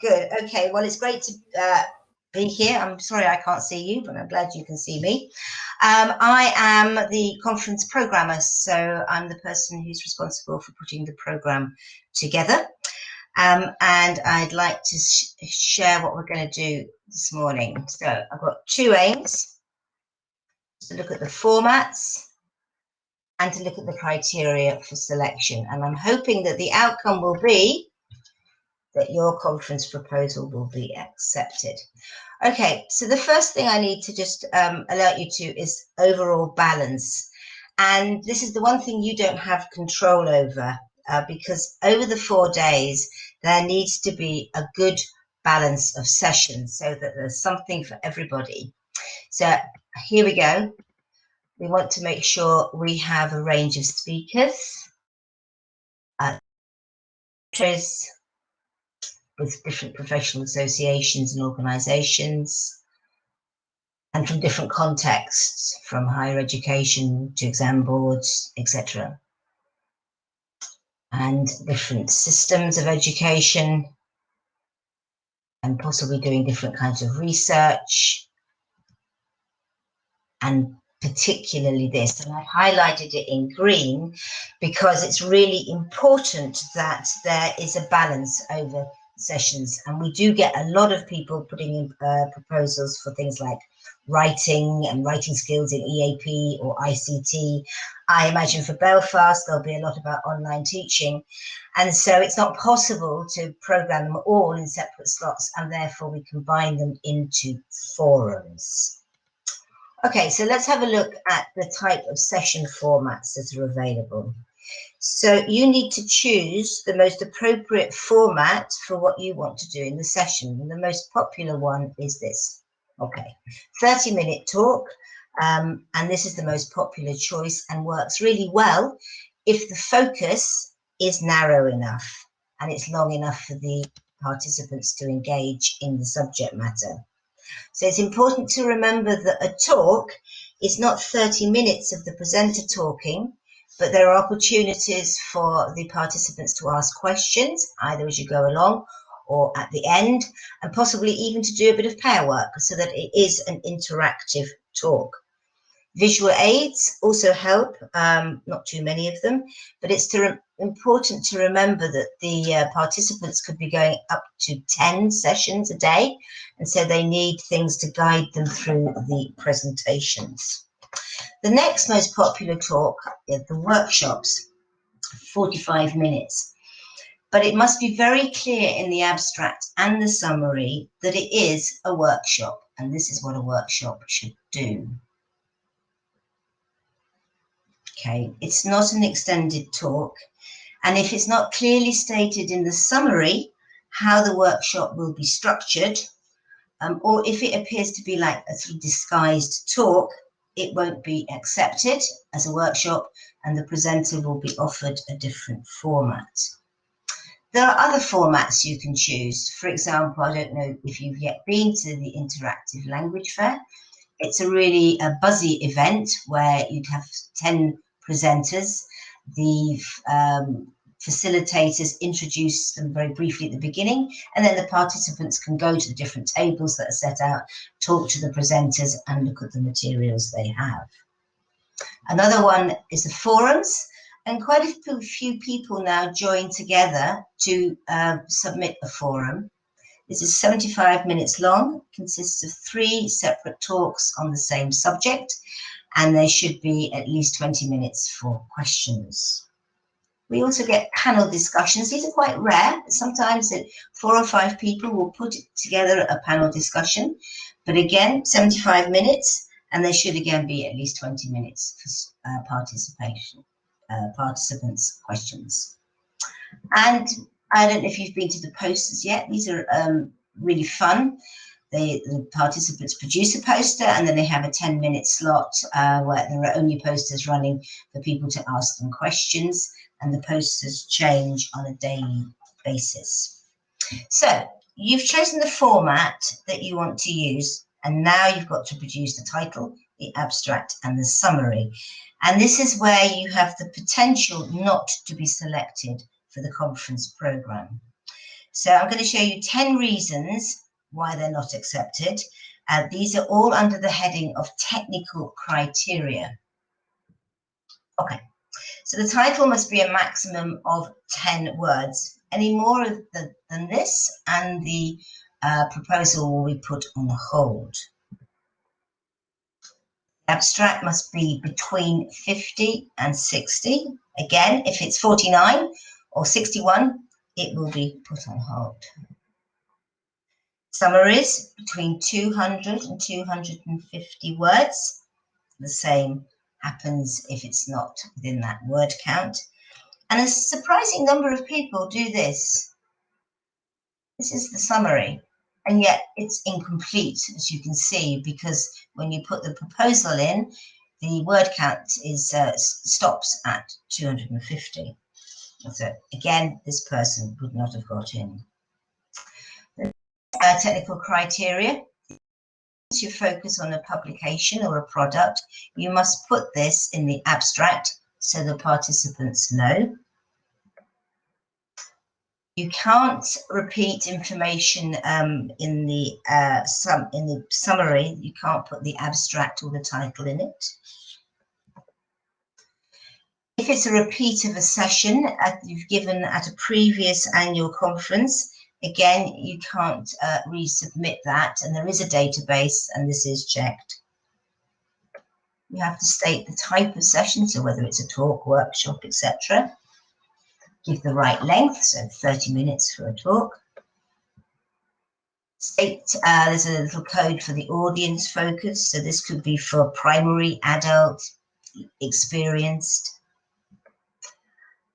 Good. Okay. Well, it's great to be here. I'm sorry I can't see you, but I'm glad you can see me. I am the conference programmer, so I'm the person who's responsible for putting the program together. And I'd like to share what we're going to do this morning. So I've got two aims: to look at the formats and to look at the criteria for selection. And I'm hoping that the outcome will be that your conference proposal will be accepted. Okay, so the first thing I need to just alert you to is overall balance. And this is the one thing you don't have control over, because over the 4 days, there needs to be a good balance of sessions so that there's something for everybody. So here we go. We want to make sure we have a range of speakers, with different professional associations and organisations, and from different contexts, from higher education to exam boards, etc. And different systems of education, and possibly doing different kinds of research, and particularly this. And I've highlighted it in green because it's really important that there is a balance over sessions, and we do get a lot of people putting in proposals for things like writing and writing skills in EAP or ICT. I imagine for Belfast there'll be a lot about online teaching, and so it's not possible to program them all in separate slots, and therefore we combine them into forums. Okay, so let's have a look at the type of session formats that are available. So you need to choose the most appropriate format for what you want to do in the session. And the most popular one is this. Okay, 30-minute talk. And this is the most popular choice and works really well if the focus is narrow enough and it's long enough for the participants to engage in the subject matter. So it's important to remember that a talk is not 30 minutes of the presenter talking, but there are opportunities for the participants to ask questions, either as you go along or at the end, and possibly even to do a bit of pair work so that it is an interactive talk. Visual aids also help, not too many of them, but it's important to remember that the participants could be going up to 10 sessions a day, and so they need things to guide them through the presentations. The next most popular talk is the workshops, 45 minutes. But it must be very clear in the abstract and the summary that it is a workshop, and this is what a workshop should do. Okay, it's not an extended talk, and if it's not clearly stated in the summary how the workshop will be structured, or if it appears to be like a sort of disguised talk, it won't be accepted as a workshop, and the presenter will be offered a different format. There are other formats you can choose. For example, I don't know if you've yet been to the Interactive Language Fair. It's a really buzzy event where you'd have 10 presenters. The facilitators introduce them very briefly at the beginning, and then the participants can go to the different tables that are set out, talk to the presenters, and look at the materials they have. Another one is the forums, and quite a few people now join together to submit a forum. This is 75 minutes long, consists of 3 separate talks on the same subject, and there should be at least 20 minutes for questions. We also get panel discussions. These are quite rare. Sometimes 4 or 5 people will put together a panel discussion, but again, 75 minutes, and there should again be at least 20 minutes for participants' questions. And I don't know if you've been to the posters yet. These are really fun. The participants produce a poster, and then they have a 10-minute slot where there are only posters running for people to ask them questions, and the posters change on a daily basis. So you've chosen the format that you want to use, and now you've got to produce the title, the abstract, and the summary. And this is where you have the potential not to be selected for the conference program. So I'm going to show you 10 reasons why they're not accepted. These are all under the heading of technical criteria. Okay, so the title must be a maximum of 10 words. Any more than this, and the proposal will be put on hold. Abstract must be between 50 and 60. Again, if it's 49 or 61, it will be put on hold. Summaries between 200 and 250 words. The same happens if it's not within that word count. And a surprising number of people do this. This is the summary, and yet it's incomplete, as you can see, because when you put the proposal in, the word count is stops at 250. So again, this person would not have got in. Technical criteria. Once you focus on a publication or a product, you must put this in the abstract so the participants know. You can't repeat information in the summary. You can't put the abstract or the title in it. If it's a repeat of a session you've given at a previous annual conference, again, you can't resubmit that, and there is a database, and this is checked. You have to state the type of session, so whether it's a talk, workshop, etc. Give the right length, so 30 minutes for a talk. State there's a little code for the audience focus, so this could be for primary, adult, experienced.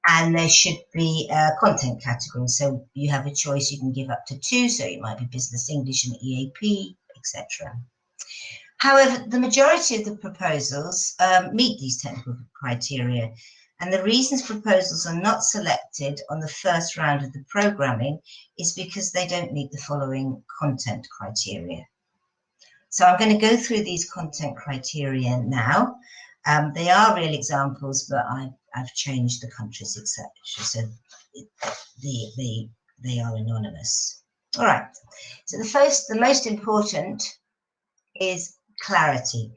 And there should be content categories, so you have a choice. You can give up to 2, so it might be business English and EAP, etc. However, the majority of the proposals meet these technical criteria, and the reasons proposals are not selected on the first round of the programming is because they don't meet the following content criteria. So I'm going to go through these content criteria now. They are real examples, but I've changed the countries, etc. So they are anonymous. All right. So the most important is clarity.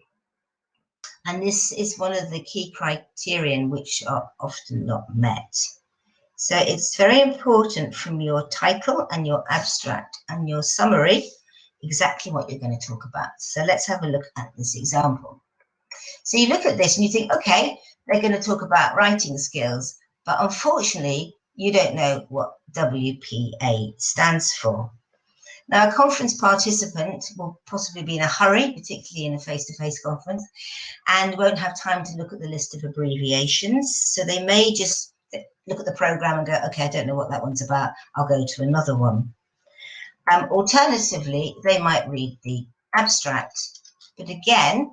And this is one of the key criterion which are often not met. So it's very important from your title and your abstract and your summary exactly what you're going to talk about. So let's have a look at this example. So you look at this and you think, okay, they're going to talk about writing skills, but unfortunately, you don't know what WPA stands for. Now, a conference participant will possibly be in a hurry, particularly in a face-to-face conference, and won't have time to look at the list of abbreviations. So they may just look at the program and go, okay, I don't know what that one's about. I'll go to another one. Alternatively, they might read the abstract. But again,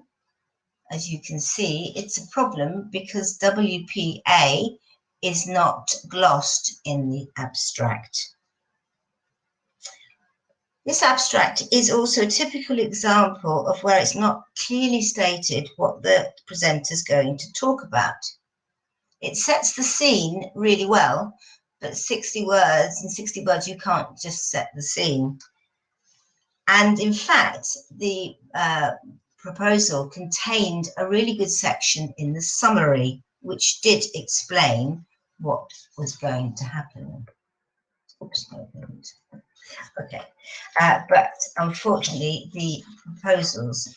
as you can see, it's a problem because WPA is not glossed in the abstract. This abstract is also a typical example of where it's not clearly stated what the presenter is going to talk about. It sets the scene really well, but 60 words, you can't just set the scene. And in fact, the proposal contained a really good section in the summary, which did explain what was going to happen. Oops, no, I didn't. Okay, but unfortunately, the proposals,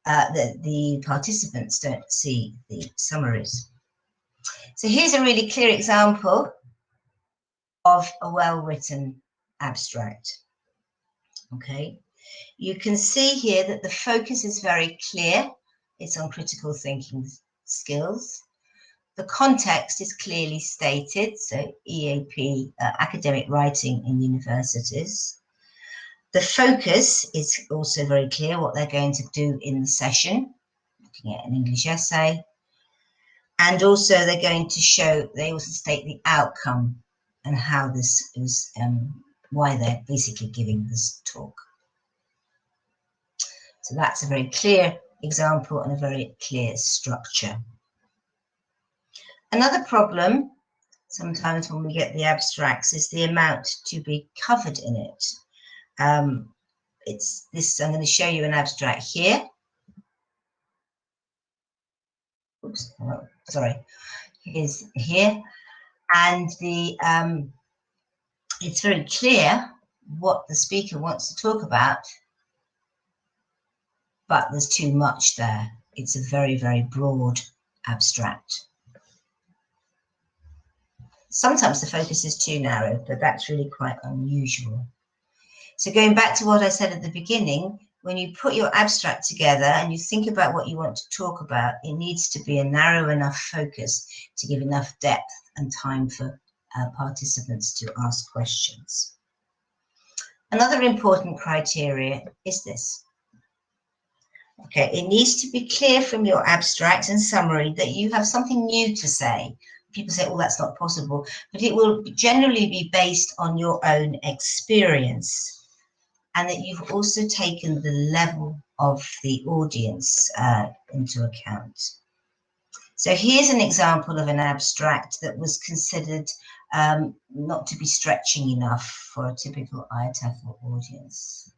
the participants don't see the summaries. So here's a really clear example of a well-written abstract. Okay. You can see here that the focus is very clear. It's on critical thinking skills. The context is clearly stated, so EAP, academic writing in universities. The focus is also very clear, what they're going to do in the session, looking at an English essay. And also they're going to show, they also state the outcome and how this is, why they're basically giving this talk. So that's a very clear example and a very clear structure. Another problem, sometimes when we get the abstracts is the amount to be covered in it. It's this, I'm going to show you an abstract here. Oops, oh, sorry, is here, and the it's very clear what the speaker wants to talk about, but there's too much there. It's a very, very broad abstract. Sometimes the focus is too narrow, but that's really quite unusual. So going back to what I said at the beginning, when you put your abstract together and you think about what you want to talk about, it needs to be a narrow enough focus to give enough depth and time for participants to ask questions. Another important criteria is this. Okay, it needs to be clear from your abstract and summary that you have something new to say. People say, oh, that's not possible, but it will generally be based on your own experience, and that you've also taken the level of the audience into account. So here's an example of an abstract that was considered not to be stretching enough for a typical IATEFL audience.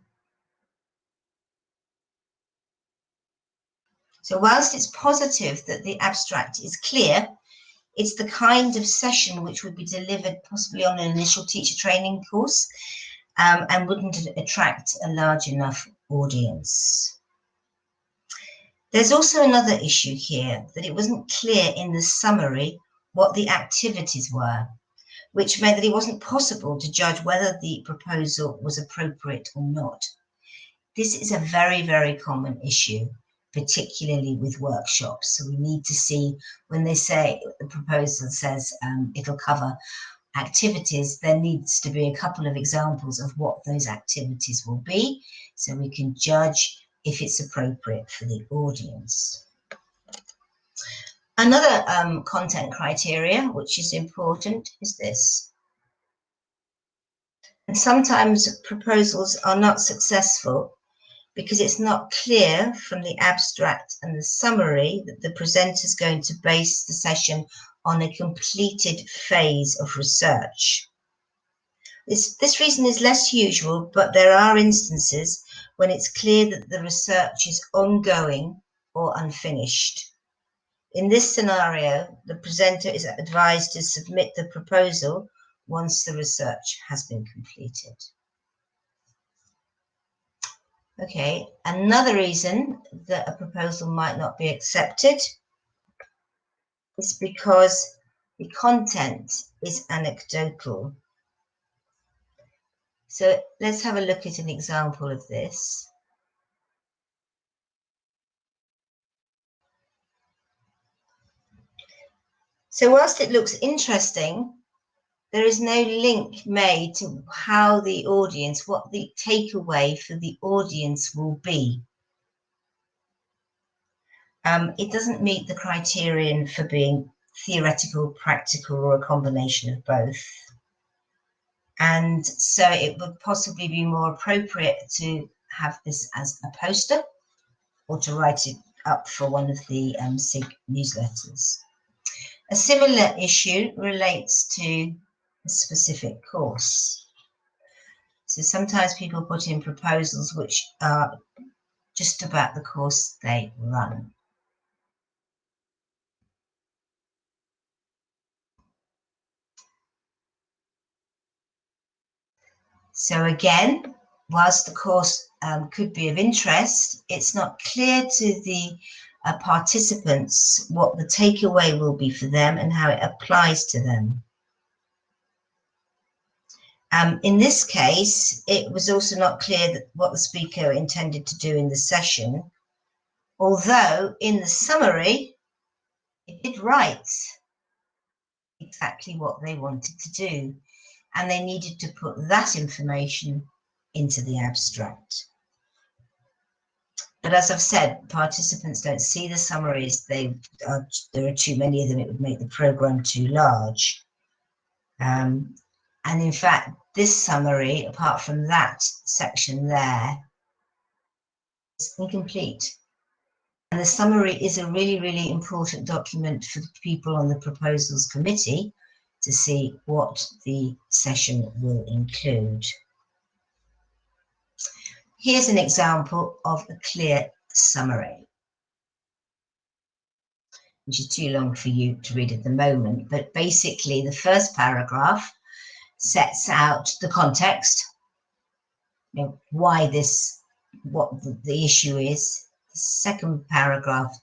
So whilst it's positive that the abstract is clear, it's the kind of session which would be delivered possibly on an initial teacher training course and wouldn't attract a large enough audience. There's also another issue here, that it wasn't clear in the summary what the activities were, which meant that it wasn't possible to judge whether the proposal was appropriate or not. This is a very, very common issue, particularly with workshops. So we need to see, when they say, the proposal says it'll cover activities, there needs to be a couple of examples of what those activities will be, so we can judge if it's appropriate for the audience. Another content criteria, which is important, is this. And sometimes proposals are not successful because it's not clear from the abstract and the summary that the presenter is going to base the session on a completed phase of research. This reason is less usual, but there are instances when it's clear that the research is ongoing or unfinished. In this scenario, the presenter is advised to submit the proposal once the research has been completed. Okay, another reason that a proposal might not be accepted is because the content is anecdotal. So let's have a look at an example of this. So whilst it looks interesting, there is no link made to how the audience, what the takeaway for the audience will be. It doesn't meet the criterion for being theoretical, practical, or a combination of both. And so it would possibly be more appropriate to have this as a poster or to write it up for one of the SIG newsletters. A similar issue relates to a specific course. So sometimes people put in proposals which are just about the course they run. So again, whilst the course could be of interest, it's not clear to the participants what the takeaway will be for them and how it applies to them. In this case, it was also not clear that what the speaker intended to do in the session, although in the summary, it did write exactly what they wanted to do, and they needed to put that information into the abstract. But as I've said, participants don't see the summaries. There are too many of them. It would make the program too large. And in fact, this summary, apart from that section there, is incomplete. And the summary is a really, really important document for the people on the proposals committee to see what the session will include. Here's an example of a clear summary, which is too long for you to read at the moment, but basically the first paragraph sets out the context, you know, why this, what the issue is. The second paragraph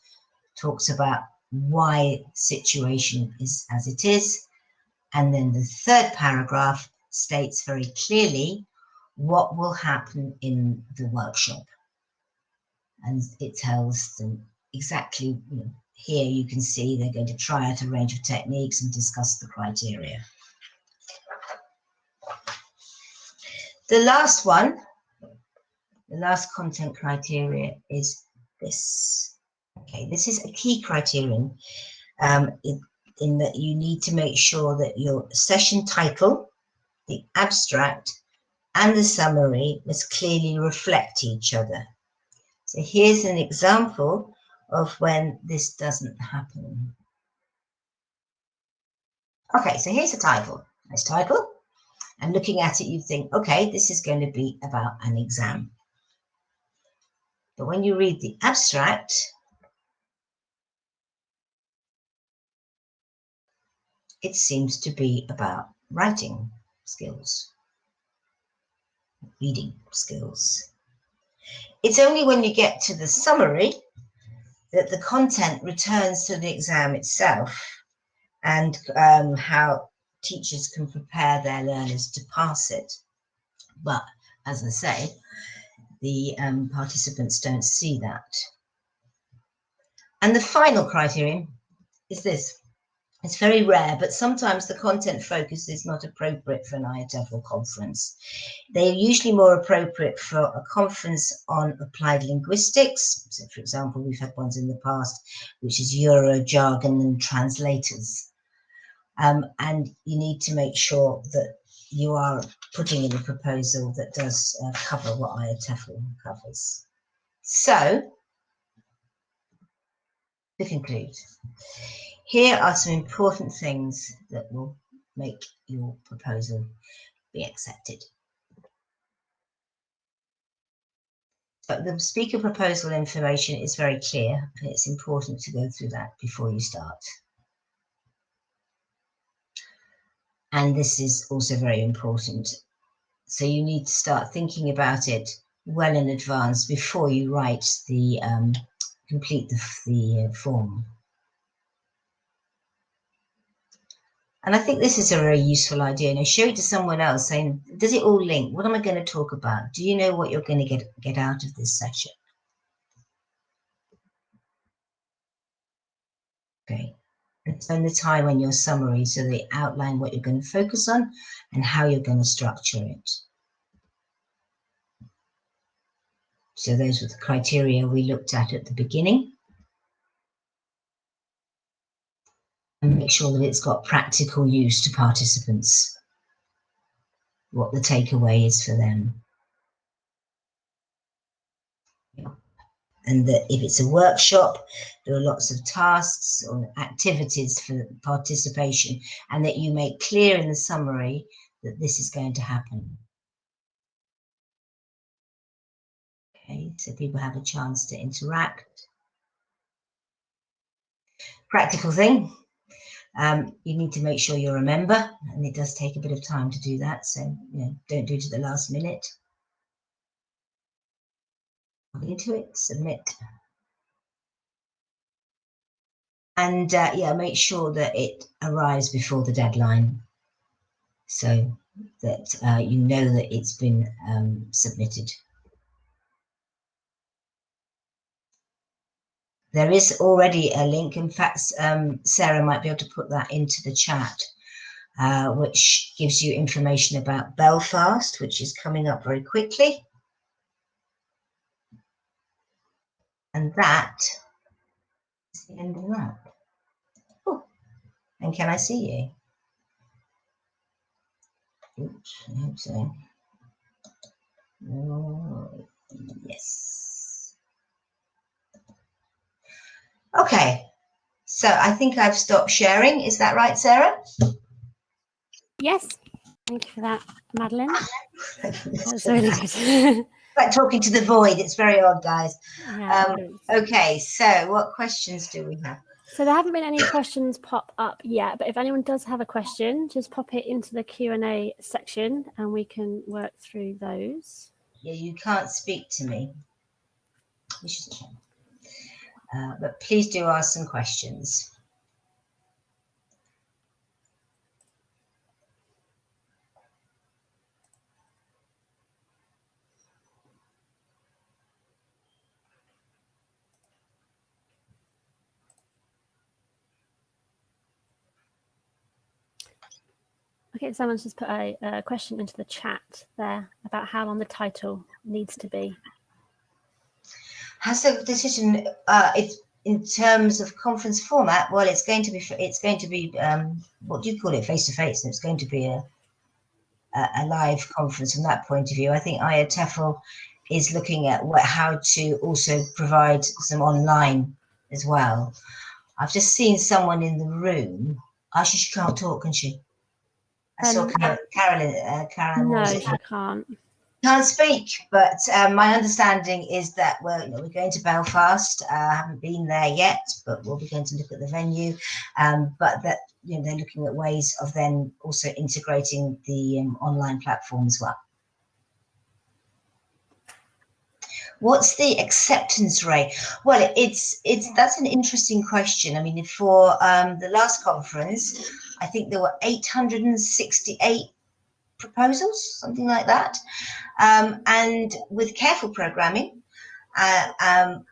talks about why the situation is as it is, and then the third paragraph states very clearly what will happen in the workshop, and it tells them exactly, you know, here you can see they're going to try out a range of techniques and discuss the criteria. The last one, the last content criteria is this. Okay, this is a key criterion in that you need to make sure that your session title, the abstract, and the summary must clearly reflect each other. So here's an example of when this doesn't happen. Okay, so here's the title. Nice title. And looking at it, you think, okay, this is going to be about an exam. But when you read the abstract, it seems to be about writing skills, reading skills. It's only when you get to the summary that the content returns to the exam itself and how teachers can prepare their learners to pass it. But as I say, the participants don't see that. And the final criterion is this. It's very rare, but sometimes the content focus is not appropriate for an IATEFL conference. They're usually more appropriate for a conference on applied linguistics. So, for example, we've had ones in the past, which is Euro jargon and translators. And you need to make sure that you are putting in a proposal that does cover what IATEFL covers. So, to conclude, here are some important things that will make your proposal be accepted. But the speaker proposal information is very clear, and it's important to go through that before you start. And this is also very important. So you need to start thinking about it well in advance before you write the complete the form. And I think this is a very useful idea. Now show it to someone else saying, does it all link? What am I going to talk about? Do you know what you're going to get out of this session? Okay. And spend the time on your summary so they outline what you're going to focus on and how you're going to structure it. So those were the criteria we looked at the beginning. And make sure that it's got practical use to participants, what the takeaway is for them. And that if it's a workshop, there are lots of tasks or activities for participation, and that you make clear in the summary that this is going to happen. Okay, so people have a chance to interact. Practical thing. You need to make sure you're a member, and it does take a bit of time to do that, so don't do it at the last minute. Log into it, submit. And yeah, make sure that it arrives before the deadline so that you know that it's been submitted. There is already a link. In fact, Sarah might be able to put that into the chat, which gives you information about Belfast, which is coming up very quickly. And that is the end of that. Oh, and can I see you? Oops, I hope so. Oh, yes. Okay, so I think I've stopped sharing. Is that right, Sarah? Yes, thank you for that, Madeleine. That's really good. Like talking to the void. It's very odd, guys. Yeah, okay, so what questions do we have? So there haven't been any questions pop up yet, but if anyone does have a question, just pop it into the Q&A section and we can work through those. Yeah, you can't speak to me. But please do ask some questions. Okay, someone's just put a question into the chat there about how long the title needs to be. Has the decision it's in terms of conference format? Well, it's going to be what do you call it, face to face, and it's going to be a live conference from that point of view. I think IATEFL is looking at how to also provide some online as well. I've just seen someone in the room. Oh, she can't talk, can she? I saw Carolyn. No, she can't speak, but my understanding is that we're going to Belfast. I haven't been there yet, but we'll be going to look at the venue. But that they're looking at ways of then also integrating the online platform as well. What's the acceptance rate? Well, that's an interesting question. I mean, for the last conference, I think there were 868 proposals, something like that. And with careful programming,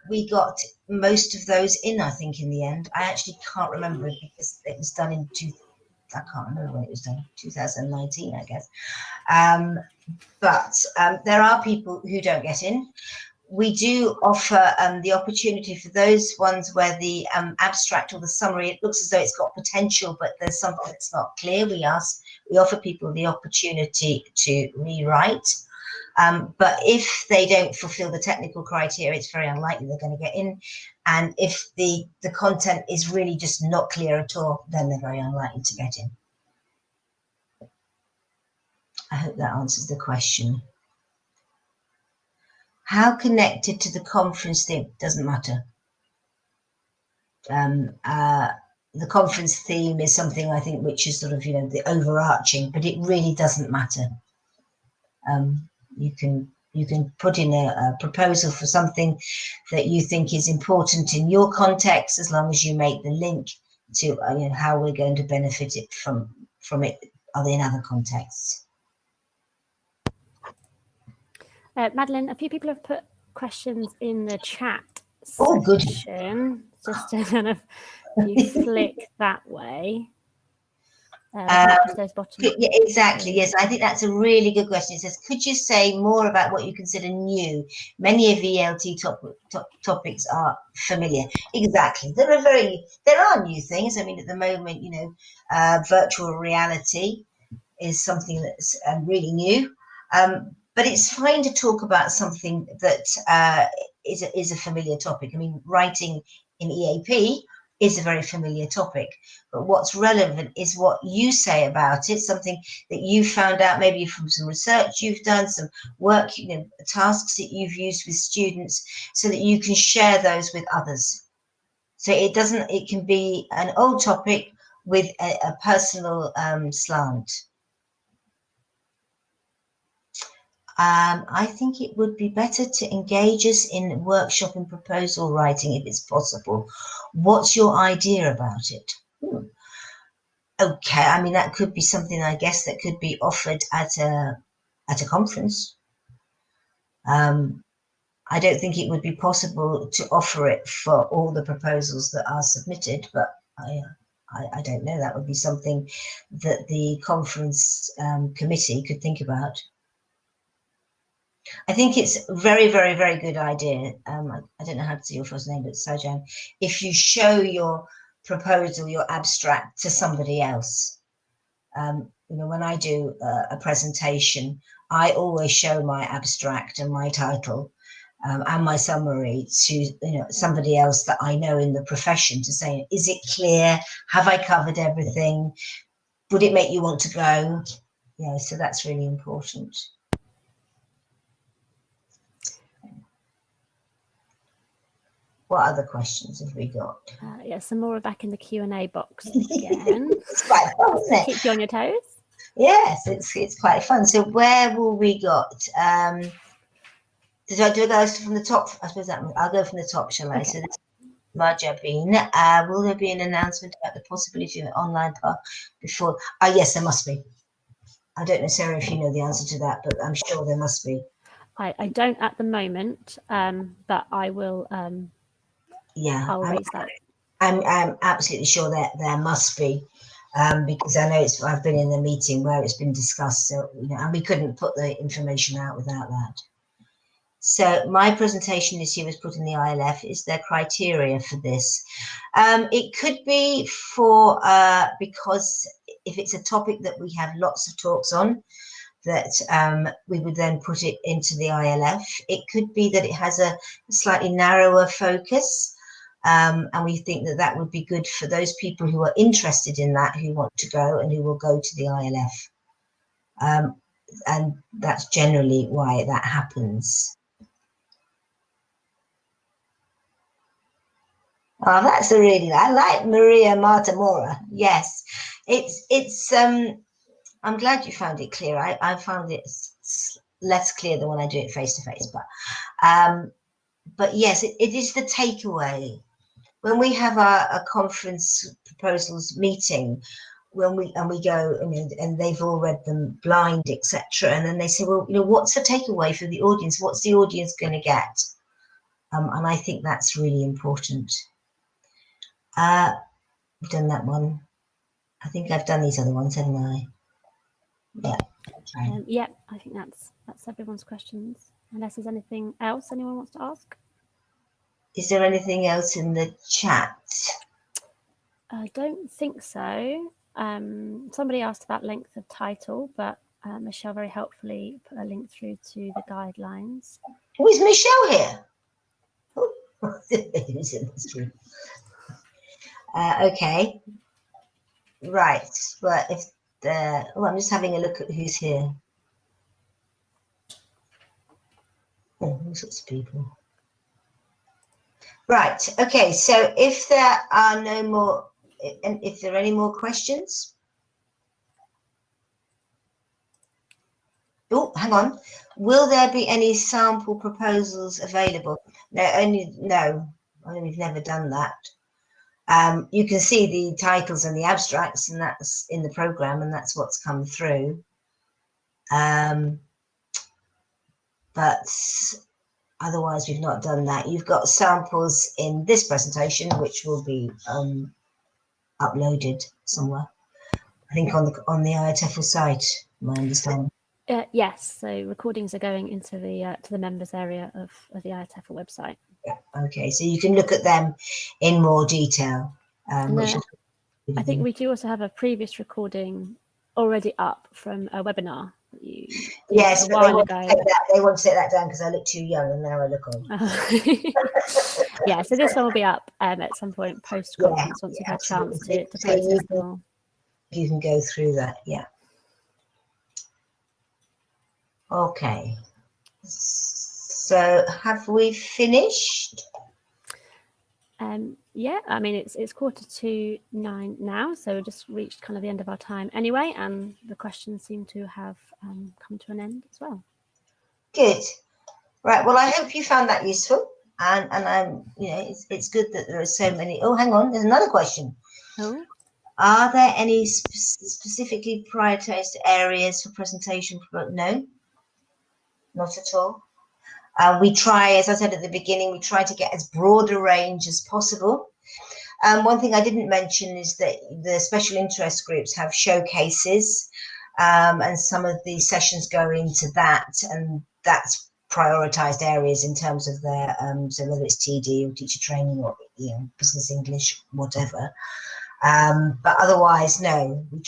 we got most of those in, I think, in the end. I actually can't remember it because it was done I can't remember when it was done, 2019, I guess. But there are people who don't get in. We do offer the opportunity for those ones where the abstract or the summary, it looks as though it's got potential, but there's something that's not clear. We offer people the opportunity to rewrite. But if they don't fulfill the technical criteria, it's very unlikely they're going to get in. And if the content is really just not clear at all, then they're very unlikely to get in. I hope that answers the question. How connected to the conference theme? Doesn't matter. The conference theme is something, I think, which is sort of, the overarching, but it really doesn't matter. You can put in a proposal for something that you think is important in your context, as long as you make the link to how we're going to benefit it from it in other contexts. Madeleine, a few people have put questions in the chat section. Oh, good. Just to kind of flick that way. Those bottom. Yeah, exactly. Yes, I think that's a really good question. It says, could you say more about what you consider new? Many of VLT topics are familiar. Exactly. There are new things. I mean, at the moment, virtual reality is something that's really new. But it's fine to talk about something that is a familiar topic. I mean, writing in EAP is a very familiar topic, but what's relevant is what you say about it, something that you found out maybe from some research you've done, some work, tasks that you've used with students, so that you can share those with others. So it can be an old topic with a personal slant. I think it would be better to engage us in workshop and proposal writing if it's possible. What's your idea about it? Okay, I mean, that could be something, I guess, that could be offered at a conference. I don't think it would be possible to offer it for all the proposals that are submitted, but I don't know. That would be something that the conference committee could think about. I think it's a very, very, very good idea. I don't know how to say your first name, but Sajan, if you show your proposal, your abstract to somebody else, when I do a presentation, I always show my abstract and my title and my summary to somebody else that I know in the profession to say, is it clear? Have I covered everything? would it make you want to go? Yeah, so that's really important. What other questions have we got? Yeah, some more are back in the Q&A box again. It's quite fun, isn't it? Keep you on your toes. Yes, it's quite fun. So where will we got? Do I go from the top? I suppose I'll go from the top, shall I? Okay. So this Marjabine, will there be an announcement about the possibility of an online path before? Yes, there must be. I don't know, Sarah, if you know the answer to that, but I'm sure there must be. I don't at the moment, but I will. I'll raise that. I'm absolutely sure that there must be, because I know I've been in a meeting where it's been discussed. So and we couldn't put the information out without that. So my presentation this year was put in the ILF. Is there criteria for this? It could be for because if it's a topic that we have lots of talks on, that we would then put it into the ILF. It could be that it has a slightly narrower focus, and we think that that would be good for those people who are interested in that, who want to go and who will go to the ILF. And that's generally why that happens. Oh, that's I like Maria Martamora. Yes, it's I'm glad you found it clear. I found it less clear than when I do it face to face, but yes, it is the takeaway. When we have a conference proposals meeting, when we go and they've all read them blind, etc., and then they say, well, what's the takeaway for the audience? What's the audience going to get? And I think that's really important. I've done that one. I think I've done these other ones, haven't I? Yeah. Okay. Yeah, I think that's everyone's questions. Unless there's anything else anyone wants to ask. Is there anything else in the chat? I don't think so. Somebody asked about length of title, but Michelle very helpfully put a link through to the guidelines. Oh, is Michelle here? Who's in this room? Okay. Right. Well, I'm just having a look at who's here. Oh, all sorts of people. Right. Okay. So if there are no more, and if there are any more questions. Oh, hang on. Will there be any sample proposals available? No. We've never done that. You can see the titles and the abstracts, and that's in the program, and that's what's come through. But otherwise, we've not done that. You've got samples in this presentation, which will be uploaded somewhere. I think on the IATEFL site, my understanding. Yes, so recordings are going into the to the members area of the IATEFL website. Yeah, okay, so you can look at them in more detail. I think we do also have a previous recording already up from a webinar that you yes, a while ago. They want to take that down because I look too young and now I look old. Yeah, so this one will be up at some point post conference once you've had a chance to process them all. You can go through that, yeah. Okay. So have we finished? Yeah, I mean it's 9:45 now, so we just reached kind of the end of our time anyway, and the questions seem to have come to an end as well. Good. Right. Well, I hope you found that useful, and I'm it's good that there are so many. Oh, hang on, there's another question. Oh. Are there any specifically prioritized areas for presentation? No, not at all. We try, as I said at the beginning, we try to get as broad a range as possible. One thing I didn't mention is that the special interest groups have showcases, and some of the sessions go into that, and that's prioritized areas in terms of their, so whether it's TD or teacher training or business English, whatever. But otherwise, no, we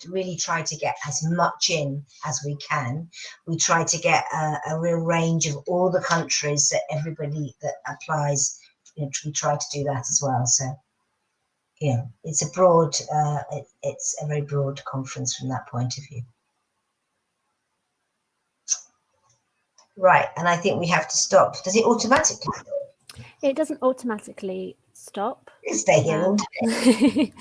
really try to get as much in as we can. We try to get a real range of all the countries that everybody that applies, we try to do that as well. So it's a broad, it's a very broad conference from that point of view. Right, and I think we have to stop. Does it automatically stop? It doesn't automatically stop. Stay here all day.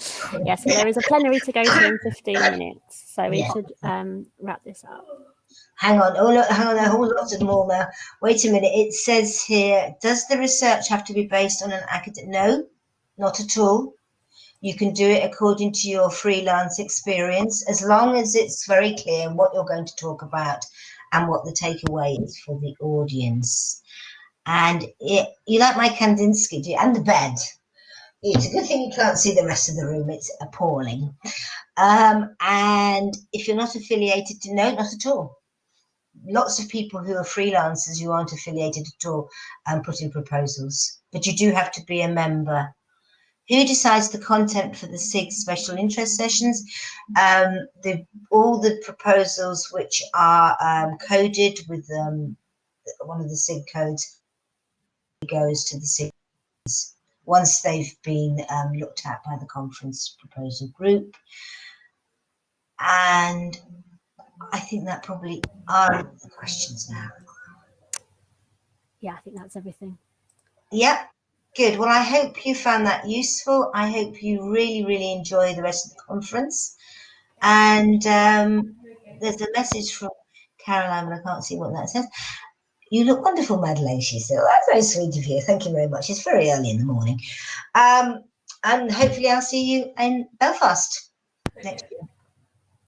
Yeah, so there is a plenary to go to in 15 minutes. So we should wrap this up. Hang on. Oh, look, hang on. A whole lot of more now. Wait a minute. It says here, does the research have to be based on an academic? No, not at all. You can do it according to your freelance experience, as long as it's very clear what you're going to talk about and what the takeaway is for the audience. And you like my Kandinsky, do you? And the bed. It's a good thing you can't see the rest of the room. It's appalling. And if you're not affiliated to, no, not at all. Lots of people who are freelancers who aren't affiliated at all put in proposals, but you do have to be a member. Who decides the content for the 6 special interest sessions? All the proposals which are coded with one of the SIG codes goes to the SIG once they've been looked at by the conference proposal group. And I think that probably are the questions now. Yeah, I think that's everything. Yep. Good. Well, I hope you found that useful. I hope you really, really enjoy the rest of the conference. And there's a message from Caroline, but I can't see what that says. You look wonderful, Madeleine, she said. Well, that's very sweet of you. Thank you very much. It's very early in the morning. And hopefully I'll see you in Belfast next year.